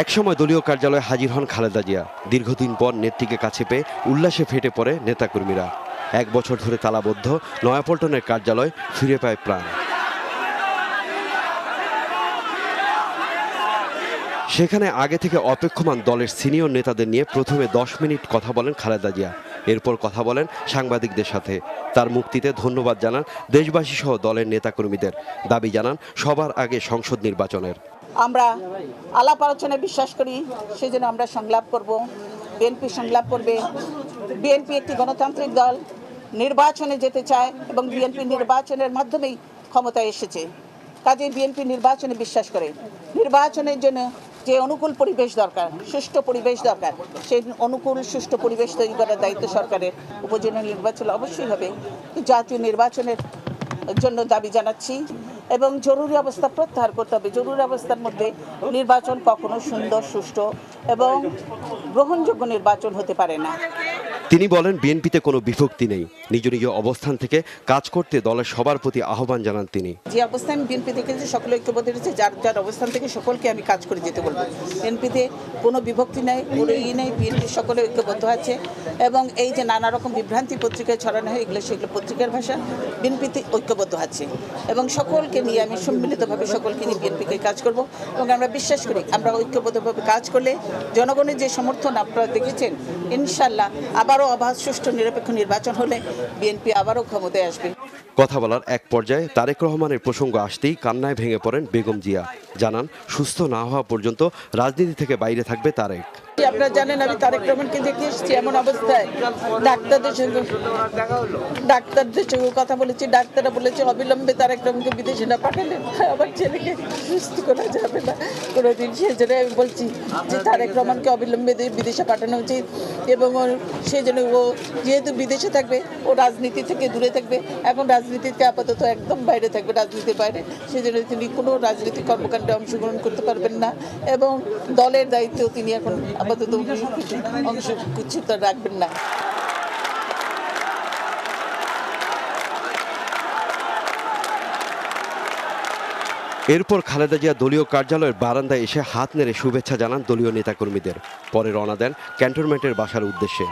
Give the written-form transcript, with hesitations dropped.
একসময় দলীয় কার্যালয়ে হাজির হন খালেদা জিয়া। দীর্ঘদিন পর নেত্রীকে কাছে পেয়ে উল্লাসে ফেটে পড়ে নেতাকর্মীরা। 1 বছর ধরে তালাবদ্ধ নয়াপল্টনের কার্যালয় ফিরে পায় প্রাণ। সেখানে আগে থেকে অপেক্ষমান দলের সিনিয়র নেতাদের নিয়ে প্রথমে 10 মিনিট কথা বলেন খালেদা জিয়া। এরপর কথা বলেন সাংবাদিকদের সাথে। তার মুক্তিতে ধন্যবাদ জানান দেশবাসী সহ দলের নেতাকর্মীদের। দাবি জানান সবার আগে সংসদ নির্বাচনের। আমরা আলাপ আলোচনায় বিশ্বাস করি, সেজন্য আমরা সংলাপ করব। বিএনপি সংলাপ করবে। বিএনপি একটি গণতান্ত্রিক দল, নির্বাচনে যেতে চায় এবং বিএনপি নির্বাচনের মাধ্যমেই ক্ষমতায় এসেছে। কাজেই বিএনপি নির্বাচনে বিশ্বাস করে। নির্বাচনের জন্য যে অনুকূল পরিবেশ দরকার, সুষ্ঠু পরিবেশ দরকার, সেই অনুকূল সুষ্ঠু পরিবেশ তৈরি করার দায়িত্ব সরকারের। উপজেলা নির্বাচন অবশ্যই হবে, জাতীয় নির্বাচনের জন্য দাবি জানাচ্ছি এবং জরুরি অবস্থা প্রত্যাহার করতে হবে। জরুরি অবস্থার মধ্যে নির্বাচন কখনো সুন্দর, সুষ্ঠু এবং গ্রহণযোগ্য নির্বাচন হতে পারে না। তিনি বলেন বিএনপিতে কোনো বিভক্তি নেই। নিজ নিজ অবস্থান থেকে কাজ করতে দলের সবার প্রতি আহ্বান জানান তিনি। যে অবস্থায় আমি বিএনপি দেখেছি, সকলে ঐক্যবদ্ধ রয়েছে। যার যার অবস্থান থেকে সকলকে আমি কাজ করে যেতে বলবো। বিএনপিতে কোনো বিভক্তি নেই, কোনো নেই। বিএনপি সকলে ঐক্যবদ্ধ আছে এবং এই যে নানা রকম বিভ্রান্তি পত্রিকায় ছড়ানো হয়, সেগুলো পত্রিকার ভাষা। বিএনপিতে ঐক্যবদ্ধ আছে এবং সকলকে নিয়ে আমি সম্মিলিতভাবে সকলকে নিয়ে বিএনপিকে কাজ করব এবং আমরা বিশ্বাস করি আমরা ঐক্যবদ্ধভাবে কাজ করলে জনগণের যে সমর্থন আপনারা দেখেছেন, ইনশাল্লাহ আবারও অবাধ, সুষ্ঠু, নিরপেক্ষ নির্বাচন হলে বিএনপি আবারও ক্ষমতায় আসবে। কথা বলার এক পর্যায়ে তারেক রহমানের প্রসঙ্গ আসতেই কান্নায় ভেঙে পড়েন বেগম জিয়া। জানান সুস্থ না হওয়া পর্যন্ত রাজনীতি থেকে বাইরে থাকবে তারেক। আপনারা জানেন আমি তারেক রহমানকে দেখে এসেছি এমন অবস্থায়। ডাক্তারদের সঙ্গে কথা বলেছি। ডাক্তাররা বলেছে অবিলম্বে তারেক রহমানকে বিদেশে না পাঠালে আমার ছেলেকে সুস্থ করা যাবে না কোনোদিন। সেই জন্য আমি বলছি যে তারেক রহমানকে অবিলম্বে বিদেশে পাঠানো উচিত এবং সেই জন্য ও যেহেতু বিদেশে থাকবে, ও রাজনীতি থেকে দূরে থাকবে। এখন রাজনীতিতে আপাতত একদম বাইরে থাকবে, রাজনীতির বাইরে। সেই জন্য তিনি কোনো রাজনৈতিক কর্মকাণ্ডে অংশগ্রহণ করতে পারবেন না এবং দলের দায়িত্বেও তিনি এখন আপাতত অংশ কিছু তো রাখবেন না। এরপর খালেদা জিয়া দলীয় কার্যালয়ের বারান্দায় এসে হাত নেড়ে শুভেচ্ছা জানান দলীয় নেতাকর্মীদের। পরে রওনা দেন ক্যান্টনমেন্টের বাসার উদ্দেশ্যে।